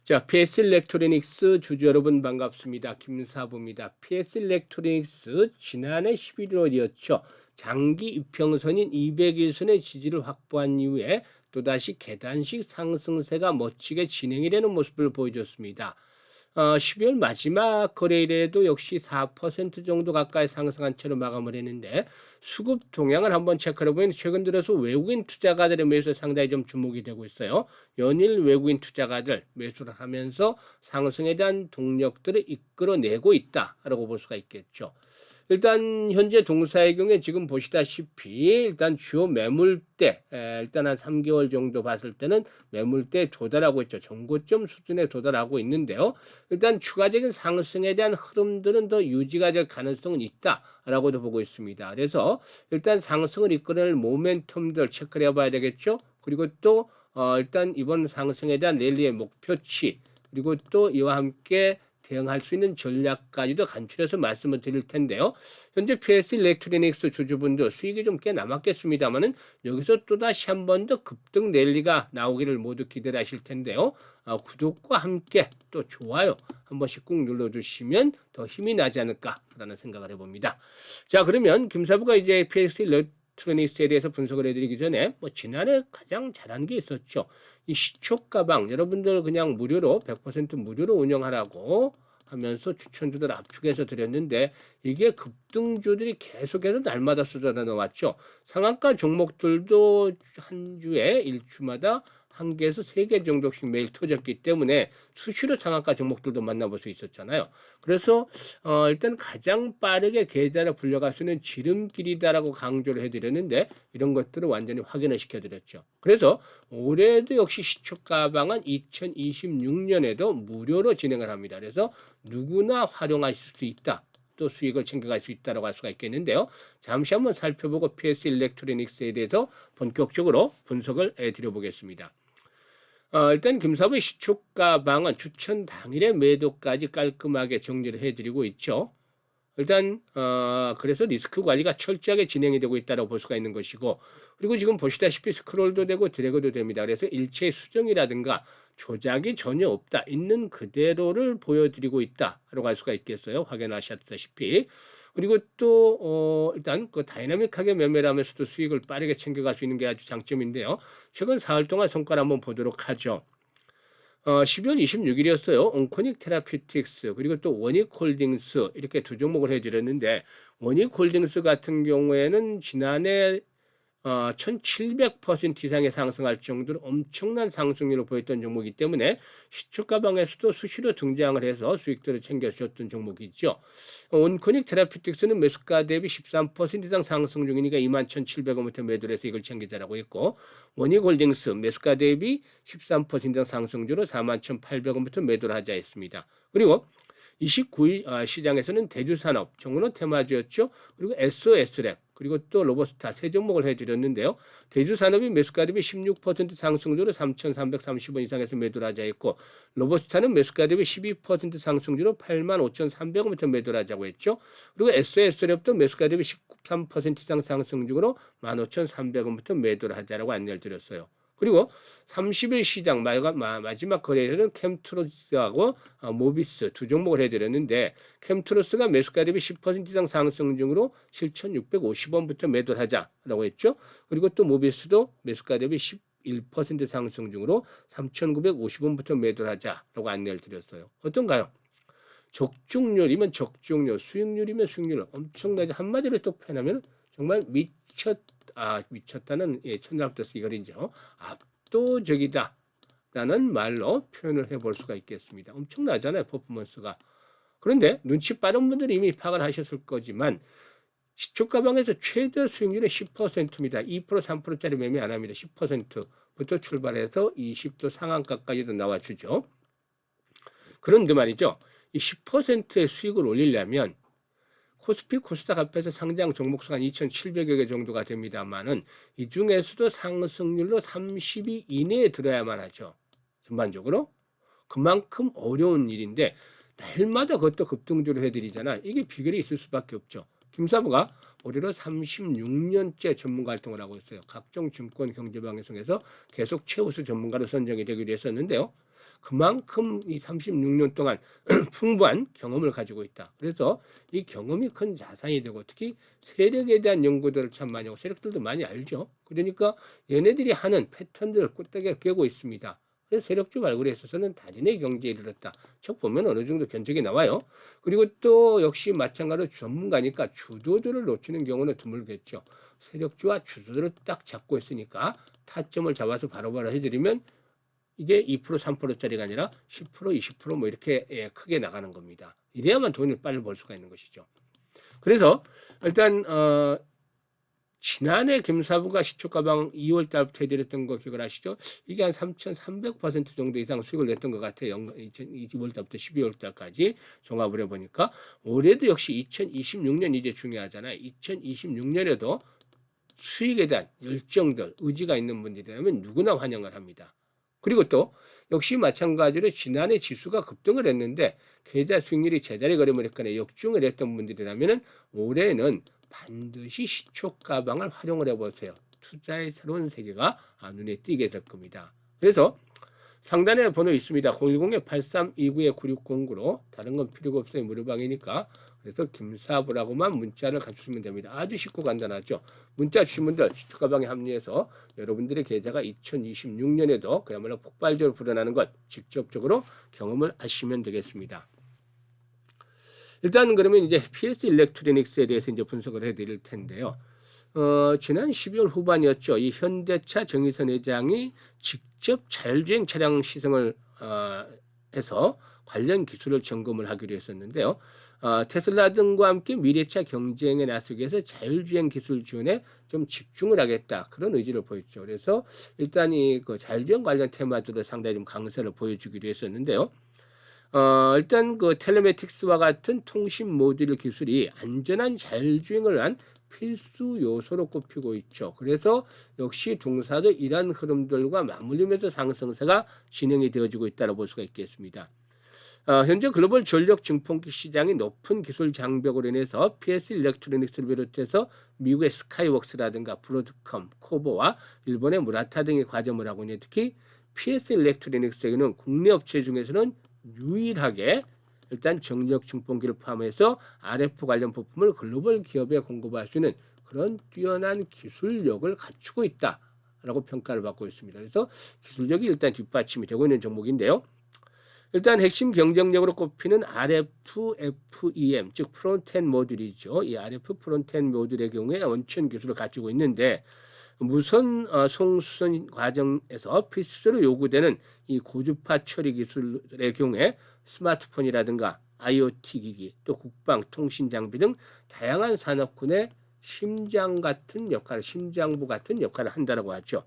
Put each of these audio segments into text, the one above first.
자, PS 일렉트로닉스 주주 여러분 반갑습니다. 김사부입니다. PS 일렉트로닉스 지난해 11월이었죠. 장기 이평선인 200일선의 지지를 확보한 이후에 또다시 계단식 상승세가 멋지게 진행이 되는 모습을 보여줬습니다. 12월 마지막 거래일에도 역시 4% 정도 가까이 상승한 채로 마감을 했는데 수급 동향을 한번 체크해 보면 최근 들어서 외국인 투자가들의 매수에 상당히 좀 주목이 되고 있어요. 연일 외국인 투자가들 매수를 하면서 상승에 대한 동력들을 이끌어내고 있다라고 볼 수가 있겠죠. 일단 현재 동사의 경우에 지금 보시다시피 일단 주요 매물대 일단 한 3개월 정도 봤을 때는 매물대에 도달하고 있죠. 정고점 수준에 도달하고 있는데요. 일단 추가적인 상승에 대한 흐름들은 더 유지가 될 가능성은 있다라고도 보고 있습니다. 그래서 일단 상승을 이끌어낼 모멘텀들 체크를 해봐야 되겠죠. 그리고 또 일단 이번 상승에 대한 랠리의 목표치 그리고 또 이와 함께 대응할 수 있는 전략까지도 간추려서 말씀을 드릴 텐데요. 현재 PS 일렉트로닉스 주주분들 수익이 좀 꽤 남았겠습니다만은 여기서 또다시 한 번 더 급등 랠리가 나오기를 모두 기대를 하실 텐데요. 구독과 함께 또 좋아요 한 번씩 꾹 눌러주시면 더 힘이 나지 않을까라는 생각을 해봅니다. 자, 그러면 김사부가 이제 PS 일렉트로닉스에 대해서 분석을 해드리기 전에 지난해 가장 잘한 게 있었죠. 이 시초 가방 여러분들 그냥 무료로 100% 무료로 운영하라고 하면서 추천주들 압축해서 드렸는데 이게 급등주들이 계속해서 날마다 쏟아져 나왔죠. 상한가 종목들도 한 주에 일주마다 한 개에서 3개 정도씩 매일 터졌기 때문에 수시로 상한가 종목들도 만나볼 수 있었잖아요. 그래서 일단 가장 빠르게 계좌를 불려갈 수 있는 지름길이다라고 강조를 해드렸는데 이런 것들을 완전히 확인을 시켜드렸죠. 그래서 올해도 역시 시초가방은 2026년에도 무료로 진행을 합니다. 그래서 누구나 활용하실 수 있다. 또 수익을 챙겨갈 수 있다고 할 수가 있겠는데요. 잠시 한번 살펴보고 PS 일렉트로닉스에 대해서 본격적으로 분석을 해드려보겠습니다. 일단 김사부의 시초가방은 추천 당일의 매도까지 깔끔하게 정리를 해드리고 있죠. 일단 그래서 리스크 관리가 철저하게 진행이 되고 있다고 볼 수가 있는 것이고 그리고 지금 보시다시피 스크롤도 되고 드래그도 됩니다. 그래서 일체 수정이라든가 조작이 전혀 없다. 있는 그대로를 보여드리고 있다라고 할 수가 있겠어요. 확인하셨다시피. 그리고 또 일단 그 다이나믹하게 매매를 하면서도 수익을 빠르게 챙겨갈 수 있는 게 아주 장점인데요. 최근 사흘 동안 성과를 한번 보도록 하죠. 12월 26일이었어요. 온코닉 테라피틱스 그리고 또 원익홀딩스 이렇게 두 종목을 해드렸는데 원익홀딩스 같은 경우에는 지난해 1700% 이상의 상승할 정도로 엄청난 상승률을 보였던 종목이기 때문에 시초가방에서도 수시로 등장을 해서 수익들을 챙겨주셨던 종목이죠. 온코닉 테라피틱스는 매수가 대비 13% 이상 상승 중이니까 21,700원부터 매도를 해서 이걸 챙기자라고 했고 원익홀딩스 매수가 대비 13% 이상 상승주로 41,800원부터 매도를 하자 했습니다. 그리고 29일 시장에서는 대주산업, 정은호 테마주였죠. 그리고 SOS랩, 그리고 또 로버스타 세 종목을 해드렸는데요. 대주산업이 매수가 대비 16% 상승주로 3,330원 이상에서 매도를 하자 했고 로버스타는 매수가 대비 12% 상승주로 85,300원부터 매도를 하자고 했죠. 그리고 SOS랩도 매수가 대비 13% 이상 상승주로 15,300원부터 매도를 하자라고 안내를 드렸어요. 그리고 30일 시장 마지막 거래일은 캠트로스하고 모비스 두 종목을 해드렸는데 캠트로스가 매수가 대비 10% 이상 상승 중으로 7,650원부터 매도를 하자라고 했죠. 그리고 또 모비스도 매수가 대비 11% 상승 중으로 3,950원부터 매도를 하자라고 안내를 드렸어요. 어떤가요? 적중률이면 적중률, 수익률이면 수익률 엄청나게 한마디로 또 표현하면 정말 미쳤다는 천장뜻 이거리죠. 압도적이다 라는 말로 표현을 해볼 수가 있겠습니다. 엄청나잖아요, 퍼포먼스가. 그런데 눈치 빠른 분들이 이미 파악을 하셨을 거지만 시초가방에서 최대 수익률은 10%입니다. 2% 3%짜리 매매 안 합니다. 10%부터 출발해서 20도 상한가까지도 나와주죠. 그런데 말이죠. 이 10%의 수익을 올리려면 코스피 코스닥 앞에서 상장 종목수가 한 2,700여 개 정도가 됩니다만은 이 중에서도 상승률로 30위 이내에 들어야만 하죠. 전반적으로 그만큼 어려운 일인데 날마다 그것도 급등주를 해드리잖아. 이게 비결이 있을 수밖에 없죠. 김사부가 올해로 36년째 전문가 활동을 하고 있어요. 각종 증권 경제방송에서 계속 최우수 전문가로 선정이 되기도 했었는데요. 그만큼 이 36년 동안 풍부한 경험을 가지고 있다. 그래서 이 경험이 큰 자산이 되고 특히 세력에 대한 연구들을 참 많이 하고 세력들도 많이 알죠. 그러니까 얘네들이 하는 패턴들을 꿀떡에 깨고 있습니다. 그래서 세력주 발굴에 있어서는 달인의 경지에 이르렀다. 쭉 보면 어느 정도 견적이 나와요. 그리고 또 역시 마찬가지로 전문가니까 주도들을 놓치는 경우는 드물겠죠. 세력주와 주도들을 딱 잡고 있으니까 타점을 잡아서 바로바로 해드리면 이게 2% 3%짜리가 아니라 10% 20%뭐 이렇게 크게 나가는 겁니다. 이래야만 돈을 빨리 벌 수가 있는 것이죠. 그래서 일단 지난해 김사부가 시초가방 2월 달부터 해드렸던 거 기억을 하시죠? 이게 한 3,300% 정도 이상 수익을 냈던 것 같아요. 2월 달부터 12월 달까지 종합을 해보니까 올해도 역시 2026년 이제 중요하잖아요. 2026년에도 수익에 대한 열정들, 의지가 있는 분들이라면 누구나 환영을 합니다. 그리고 또 역시 마찬가지로 지난해 지수가 급등을 했는데 계좌 수익률이 제자리 걸음을 했거나 역중을 했던 분들이라면 올해는 반드시 시초 가방을 활용을 해보세요. 투자의 새로운 세계가 눈에 띄게 될 겁니다. 그래서 상단에 번호 있습니다. 010-8329-9609로 다른 건 필요가 없어요. 무료방이니까. 그래서 김사부라고만 문자를 가주시면 됩니다. 아주 쉽고 간단하죠. 문자 주신 분들 시초가방에 합류해서 여러분들의 계좌가 2026년에도 그야말로 폭발적으로 불어나는 것 직접적으로 경험을 하시면 되겠습니다. 일단 그러면 이제 PS 일렉트로닉스에 대해서 이제 분석을 해드릴 텐데요. 지난 12월 후반이었죠. 이 현대차 정의선 회장이 직접 자율주행 차량 시승을 해서 관련 기술을 점검을 하기로 했었는데요. 테슬라 등과 함께 미래차 경쟁에 나서기 위해서 자율주행 기술 지원에 좀 집중을 하겠다 그런 의지를 보였죠. 그래서 일단 이 그 자율주행 관련 테마들을 상당히 좀 강세를 보여주기로 했었는데요. 일단 그 텔레매틱스와 같은 통신 모듈 기술이 안전한 자율주행을 위한 필수 요소로 꼽히고 있죠. 그래서 역시 동사도 이러한 흐름들과 맞물리면서 상승세가 진행이 되어지고 있다고 볼 수가 있겠습니다. 현재 글로벌 전력 증폭기 시장이 높은 기술 장벽으로 인해서 PS 일렉트로닉스를 비롯해서 미국의 스카이웍스라든가 브로드컴, 코보와 일본의 무라타 등이 과점을 하고 있는데 특히 PS 일렉트로닉스에는 국내 업체 중에서는 유일하게 일단 전력 증폭기를 포함해서 RF 관련 부품을 글로벌 기업에 공급할 수 있는 그런 뛰어난 기술력을 갖추고 있다라고 평가를 받고 있습니다. 그래서 기술력이 일단 뒷받침이 되고 있는 종목인데요. 일단 핵심 경쟁력으로 꼽히는 RF FEM 즉 프론트엔드 모듈이죠. 이 RF 프론트엔드 모듈의 경우에 원천 기술을 가지고 있는데 무선 송수선 과정에서 필수로 요구되는 이 고주파 처리 기술의 경우에 스마트폰이라든가 IoT 기기 또 국방 통신 장비 등 다양한 산업군의 심장부 같은 역할을 한다라고 하죠.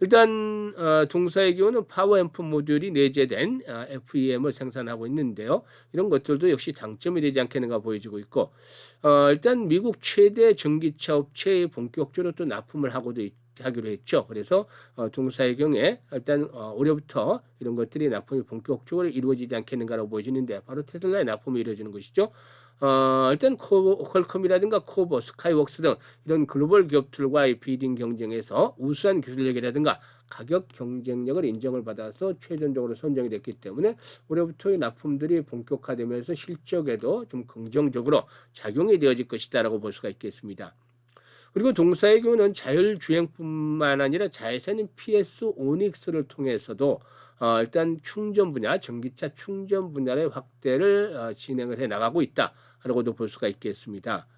일단 동사의 경우는 파워앰프 모듈이 내재된 FEM을 생산하고 있는데요. 이런 것들도 역시 장점이 되지 않겠는가 보여지고 있고 일단 미국 최대 전기차 업체에 본격적으로 또 납품을 하기로 했죠. 그래서 동사의 경우에 일단 올해부터 이런 것들이 납품이 본격적으로 이루어지지 않겠는가라고 보여지는데 바로 테슬라의 납품이 이루어지는 것이죠. 일단 퀄컴이라든가 코보, 스카이웍스 등 이런 글로벌 기업들과의 비딩 경쟁에서 우수한 기술력이라든가 가격 경쟁력을 인정을 받아서 최종적으로 선정이 됐기 때문에 올해부터 이 납품들이 본격화되면서 실적에도 좀 긍정적으로 작용이 되어질 것이다라고 볼 수가 있겠습니다. 그리고 동사의 경우는 자율주행뿐만 아니라 자회사인 PS 오닉스를 통해서도 일단 충전 분야, 전기차 충전 분야의 확대를 진행을 해 나가고 있다라고도 볼 수가 있겠습니다.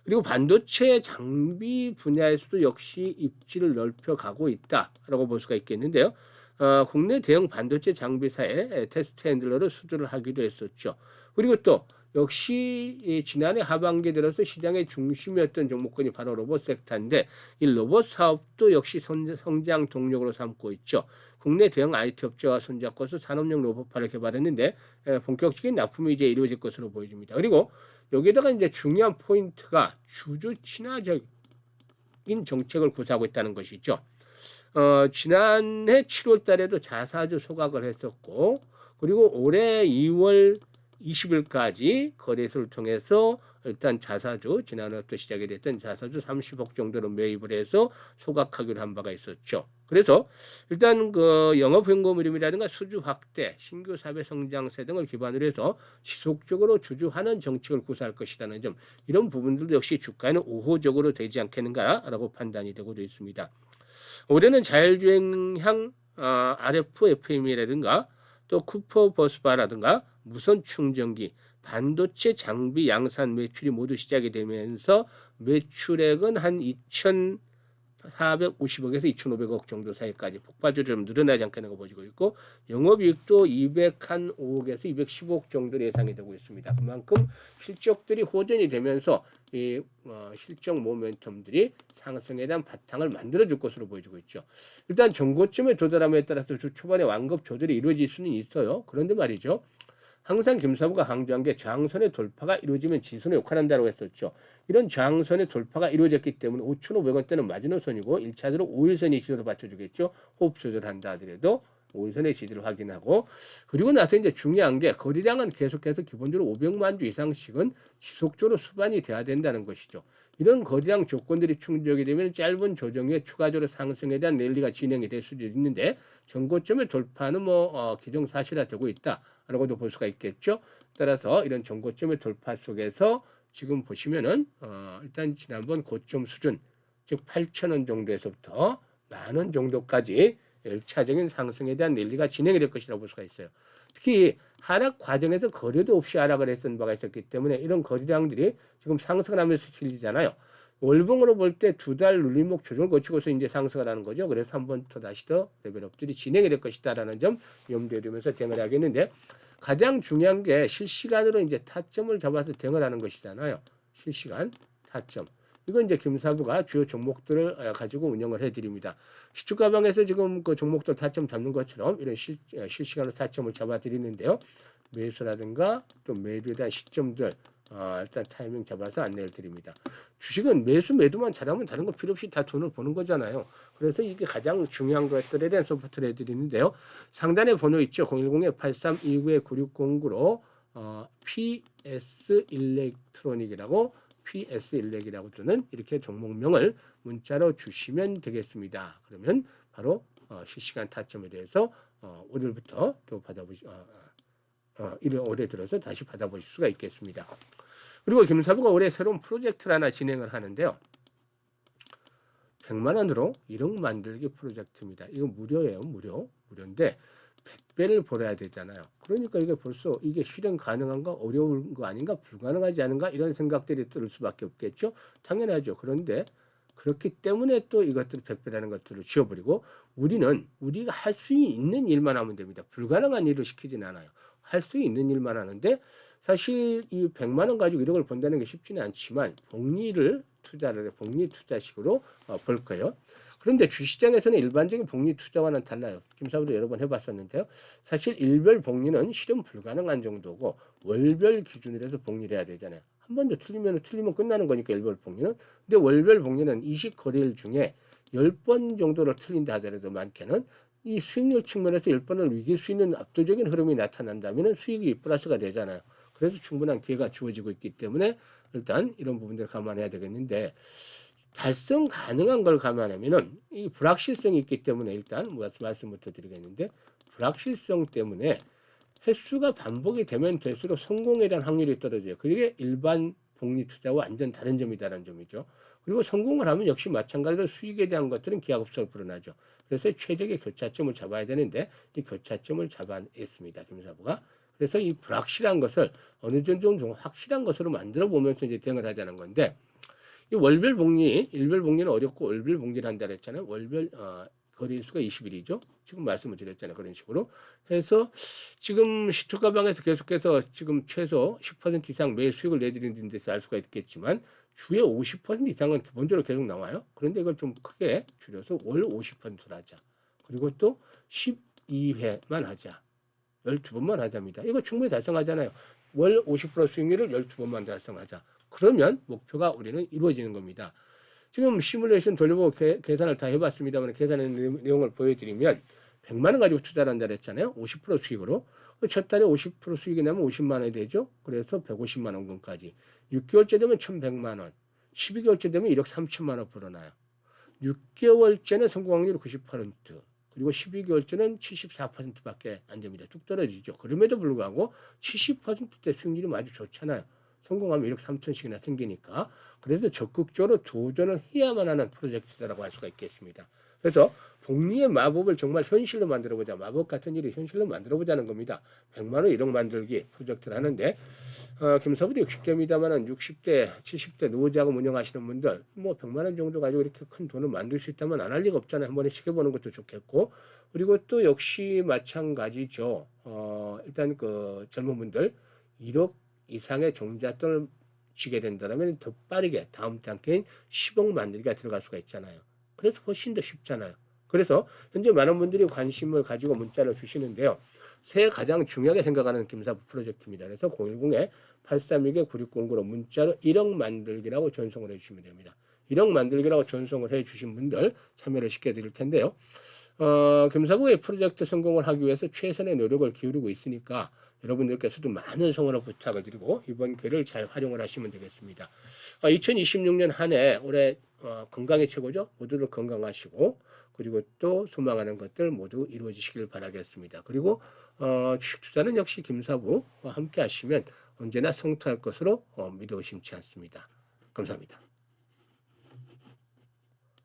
그리고 반도체 장비 분야에서도 역시 입지를 넓혀가고 있다라고 볼 수가 있겠는데요. 국내 대형 반도체 장비사에 테스트 핸들러를 수주를 하기도 했었죠. 그리고 또 역시 지난해 하반기에 들어서 시장의 중심이었던 종목군이 바로 로봇 섹터인데 이 로봇 사업도 역시 성장 동력으로 삼고 있죠. 국내 대형 IT 업체와 손잡고서 산업용 로봇파를 개발했는데 본격적인 납품이 이제 이루어질 것으로 보여집니다. 그리고 여기에다가 이제 중요한 포인트가 주주 친화적인 정책을 구사하고 있다는 것이죠. 지난해 7월 달에도 자사주 소각을 했었고 그리고 올해 2월 20일까지 거래소를 통해서 일단 자사주 지난해부터 시작이 됐던 자사주 30억 정도로 매입을 해서 소각하기로 한 바가 있었죠. 그래서 일단 그 영업 현금흐름이라든가 수주 확대, 신규 사회 성장세 등을 기반으로 해서 지속적으로 주주환원 정책을 구사할 것이라는 점, 이런 부분들도 역시 주가에는 우호적으로 되지 않겠는가라고 판단이 되고 있습니다. 올해는 자율주행형 RFFM이라든가 또 쿠퍼 버스바라든가 무선 충전기, 반도체 장비 양산 매출이 모두 시작이 되면서 매출액은 한 2,450억에서 2,500억 정도 사이까지 폭발적으로 좀 늘어나지 않겠는가 보시고 있고, 영업이익도 205억에서 215억 정도 예상이 되고 있습니다. 그만큼 실적들이 호전이 되면서 이 실적 모멘텀들이 상승에 대한 바탕을 만들어줄 것으로 보여지고 있죠. 일단 정고점에 도달함에 따라서 주 초반에 완급 조절이 이루어질 수는 있어요. 그런데 말이죠, 항상 김사부가 강조한 게 저항선의 돌파가 이루어지면 지수는 역할한다고 했었죠. 이런 저항선의 돌파가 이루어졌기 때문에 5,500원대는 마지노선이고 1차적으로 5일선의 지지로 받쳐주겠죠. 호흡 조절한다 하더라도 5일선의 지지를 확인하고, 그리고 나서 이제 중요한 게 거래량은 계속해서 기본적으로 500만 주 이상씩은 지속적으로 수반이 돼야 된다는 것이죠. 이런 거래량 조건들이 충족이 되면 짧은 조정 후에 추가적으로 상승에 대한 랠리가 진행이 될 수도 있는데, 전고점의 돌파는 기정사실화되고 있다라고도 볼 수가 있겠죠. 따라서 이런 전고점의 돌파 속에서 지금 보시면은 일단 지난번 고점 수준, 즉 8,000원 정도에서부터 10,000원 정도까지 1차적인 상승에 대한 랠리가 진행이 될 것이라고 볼 수가 있어요. 특히 하락 과정에서 거래도 없이 하락을 했던 바가 있었기 때문에 이런 거래량들이 지금 상승을 하면서 실리잖아요. 월봉으로 볼 때 2달 눌림목 조정을 거치고서 이제 상승을 하는 거죠. 그래서 한 번 더 다시 더 레벨업들이 진행이 될 것이다라는 점 염두에 두면서 대응을 하겠는데, 가장 중요한 게 실시간으로 이제 타점을 잡아서 대응을 하는 것이잖아요. 실시간 타점. 이건 이제 김사부가 주요 종목들을 가지고 운영을 해드립니다. 시초가방에서 지금 그 종목들 타점 잡는 것처럼 이런 실시간으로 타점을 잡아드리는데요. 매수라든가 또 매도에 대한 시점들 일단 타이밍 잡아서 안내를 드립니다. 주식은 매수 매도만 잘하면 다른 거 필요 없이 다 돈을 버는 거잖아요. 그래서 이게 가장 중요한 것들에 대한 소프트를 해드리는데요. 상단에 번호 있죠. 010-8329-9609로 PS 일렉트로닉이라고, PS 일렉이라고 뜨는 이렇게 종목명을 문자로 주시면 되겠습니다. 그러면 바로 실시간 타점에 대해서 월요일부터 또 올해 들어서 다시 받아보실 수가 있겠습니다. 그리고 김사부가 올해 새로운 프로젝트를 하나 진행을 하는데요. 100만 원으로 1억 만들기 프로젝트입니다. 이거 무료예요. 무료인데 100배를 벌어야 되잖아요. 그러니까 이게 벌써 이게 실현 가능한가, 어려운 거 아닌가, 불가능하지 않은가, 이런 생각들이 들 수밖에 없겠죠. 당연하죠. 그런데 그렇기 때문에 또 이것들 100배라는 것들을 지워버리고, 우리가 할 수 있는 일만 하면 됩니다. 불가능한 일을 시키진 않아요. 할 수 있는 일만 하는데, 사실 이 100만 원 가지고 1억을 번다는 게 쉽지는 않지만 복리 투자식으로 벌 거예요. 그런데 주시장에서는 일반적인 복리 투자와는 달라요. 김사부도 여러 번 해봤었는데요. 사실 일별 복리는 실현 불가능한 정도고, 월별 기준으로 해서 복리를 해야 되잖아요. 한 번도 틀리면 끝나는 거니까 일별 복리는. 근데 월별 복리는 20거래일 중에 10번 정도로 틀린다 하더라도 많게는 이 수익률 측면에서 10번을 이길 수 있는 압도적인 흐름이 나타난다면 수익이 플러스가 되잖아요. 그래서 충분한 기회가 주어지고 있기 때문에 일단 이런 부분들을 감안해야 되겠는데, 달성 가능한 걸 감안하면은 이 불확실성이 있기 때문에 일단 말씀부터 드리겠는데, 불확실성 때문에 횟수가 반복이 되면 될수록 성공에 대한 확률이 떨어져요. 그게 일반 복리 투자와 완전 다른 점이다라는 점이죠. 그리고 성공을 하면 역시 마찬가지로 수익에 대한 것들은 기하급수로 불어나죠. 그래서 최적의 교차점을 잡아야 되는데 이 교차점을 잡아냈습니다. 김사부가. 그래서 이 불확실한 것을 어느 정도 확실한 것으로 만들어 보면서 이제 대응을 하자는 건데, 이 월별 복리, 일별 복리는 어렵고 월별 복리를 한다 그랬잖아요. 월별 거래수가 20일이죠. 지금 말씀을 드렸잖아요. 그런 식으로 해서 지금 시초가방에서 계속해서 지금 최소 10% 이상 매 수익을 내드리는 데서 알 수가 있겠지만, 주에 50% 이상은 기본적으로 계속 나와요. 그런데 이걸 좀 크게 줄여서 월 50%를 하자. 그리고 또 12회만 하자. 12번만 하자입니다. 이거 충분히 달성하잖아요. 월 50% 수익률을 12번만 달성하자. 그러면 목표가 우리는 이루어지는 겁니다. 지금 시뮬레이션 돌려보고 계산을 다 해봤습니다만, 계산의 내용을 보여드리면 100만 원 가지고 투자를 한다 그랬잖아요. 50% 수익으로. 첫 달에 50% 수익이 나면 50만 원이 되죠. 그래서 150만 원권까지. 6개월째 되면 1,100만 원. 12개월째 되면 1억 3천만 원 불어나요. 6개월째는 성공 확률이 90%, 그리고 12개월째는 74%밖에 안 됩니다. 뚝 떨어지죠. 그럼에도 불구하고 70%대 수익률이 아주 좋잖아요. 성공하면 1억 3천씩이나 생기니까. 그래서 적극적으로 도전을 해야만 하는 프로젝트라고 할 수가 있겠습니다. 그래서 복리의 마법을 정말 현실로 만들어보자. 마법 같은 일이 현실로 만들어보자는 겁니다. 100만 원 1억 만들기 프로젝트를 하는데, 김사부도 60대입니다만은 60대, 70대 노후자금 운영하시는 분들 뭐 100만 원 정도 가지고 이렇게 큰 돈을 만들 수 있다면 안 할 리가 없잖아요. 한번 시켜보는 것도 좋겠고, 그리고 또 역시 마찬가지죠. 일단 그 젊은 분들 1억 이상의 종잣돈을 쥐게 된다면 더 빠르게 다음 단계인 10억 만들기가 들어갈 수가 있잖아요. 그래서 훨씬 더 쉽잖아요. 그래서 현재 많은 분들이 관심을 가지고 문자를 주시는데요. 새해 가장 중요하게 생각하는 김사부 프로젝트입니다. 그래서 010에 832-9609로 문자로 1억 만들기라고 전송을 해주시면 됩니다. 1억 만들기라고 전송을 해주신 분들 참여를 시켜드릴 텐데요. 김사부의 프로젝트 성공을 하기 위해서 최선의 노력을 기울이고 있으니까 여러분들께서도 많은 성원을 부탁을 드리고 이번 기회를 잘 활용을 하시면 되겠습니다. 2026년 한 해 올해 건강이 최고죠. 모두들 건강하시고, 그리고 또 소망하는 것들 모두 이루어지시길 바라겠습니다. 그리고 주식 투자는 역시 김사부와 함께 하시면 언제나 성투할 것으로 믿어 의심치 않습니다. 감사합니다.